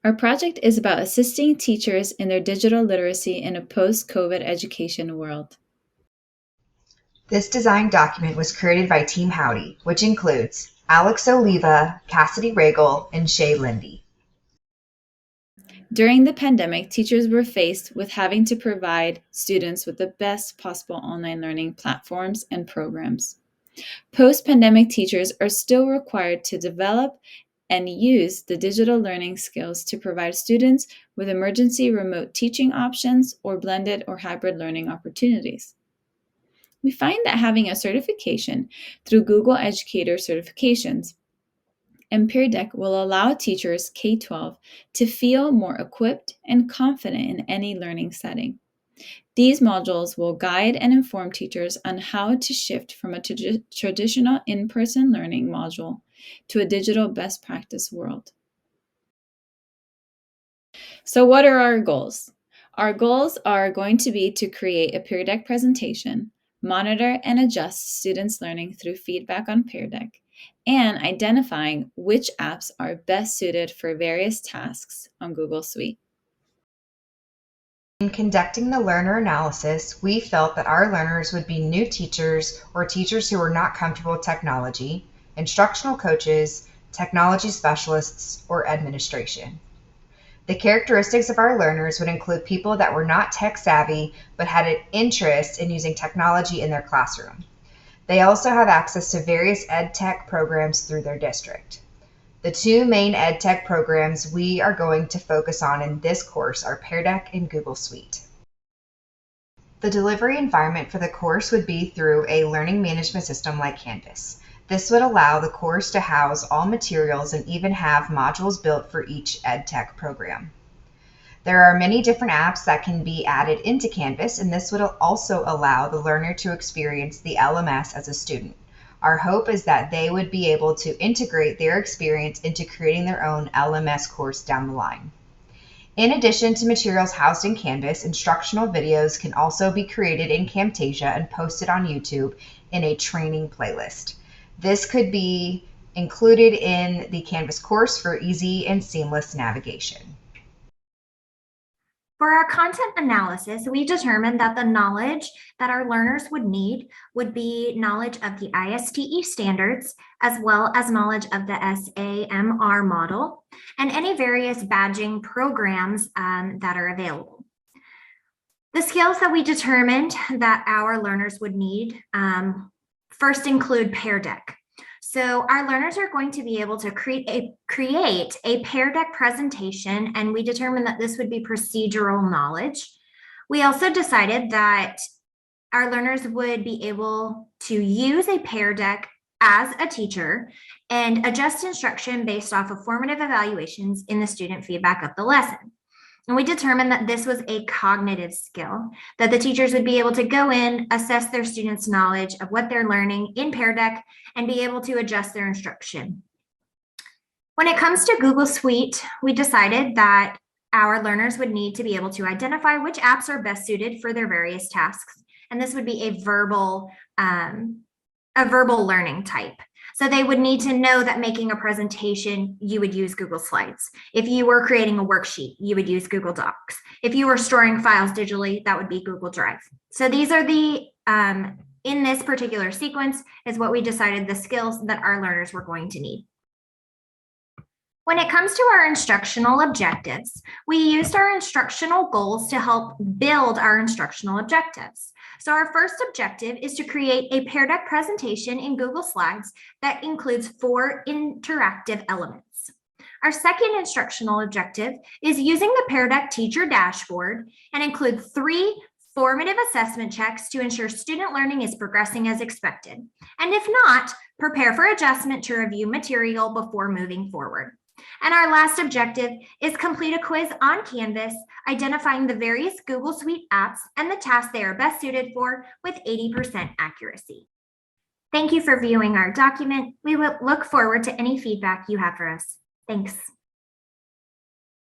Our project is about assisting teachers in their digital literacy in a post-COVID education world. This design document was created by Team Howdy, which includes Alex Oliva, Cassidy Regal, and Shay Lindy. During the pandemic, teachers were faced with having to provide students with the best possible online learning platforms and programs. Post-pandemic teachers are still required to develop and use the digital learning skills to provide students with emergency remote teaching options or blended or hybrid learning opportunities. We find that having a certification through Google Educator Certifications and Peer Deck will allow teachers K-12 to feel more equipped and confident in any learning setting. These modules will guide and inform teachers on how to shift from a traditional in-person learning module to a digital best practice world. So what are our goals? Our goals are going to be to create a Peer Deck presentation, monitor and adjust students' learning through feedback on Peer Deck, and identifying which apps are best suited for various tasks on Google Suite. In conducting the learner analysis, we felt that our learners would be new teachers or teachers who were not comfortable with technology, instructional coaches, technology specialists, or administration. The characteristics of our learners would include people that were not tech savvy but had an interest in using technology in their classroom. They also have access to various ed tech programs through their district. The two main ed tech programs we are going to focus on in this course are Peer Deck and Google Suite. The delivery environment for the course would be through a learning management system like Canvas. This would allow the course to house all materials and even have modules built for each ed tech program. There are many different apps that can be added into Canvas, and this would also allow the learner to experience the LMS as a student. Our hope is that they would be able to integrate their experience into creating their own LMS course down the line. In addition to materials housed in Canvas, instructional videos can also be created in Camtasia and posted on YouTube in a training playlist. This could be included in the Canvas course for easy and seamless navigation. For our content analysis, we determined that the knowledge that our learners would need would be knowledge of the ISTE standards, as well as knowledge of the SAMR model, and any various badging programs that are available. The skills that we determined that our learners would need first include Peer Deck. So our learners are going to be able to create a Peer Deck presentation, and we determined that this would be procedural knowledge. We also decided that our learners would be able to use a Peer Deck as a teacher and adjust instruction based off of formative evaluations in the student feedback of the lesson. And we determined that this was a cognitive skill, that the teachers would be able to go in, assess their students' knowledge of what they're learning in Peer Deck, and be able to adjust their instruction. When it comes to Google Suite, we decided that our learners would need to be able to identify which apps are best suited for their various tasks. And this would be a verbal learning type. So they would need to know that making a presentation, you would use Google Slides. If you were creating a worksheet, you would use Google Docs. If you were storing files digitally, that would be Google Drive. So these are the, in this particular sequence is what we decided the skills that our learners were going to need. When it comes to our instructional objectives, we used our instructional goals to help build our instructional objectives. So our first objective is to create a Peer Deck presentation in Google Slides that includes 4 interactive elements. Our second instructional objective is using the Peer Deck teacher dashboard and include 3 formative assessment checks to ensure student learning is progressing as expected. And if not, prepare for adjustment to review material before moving forward. And our last objective is complete a quiz on Canvas, identifying the various Google Suite apps and the tasks they are best suited for with 80% accuracy. Thank you for viewing our document. We will look forward to any feedback you have for us. Thanks.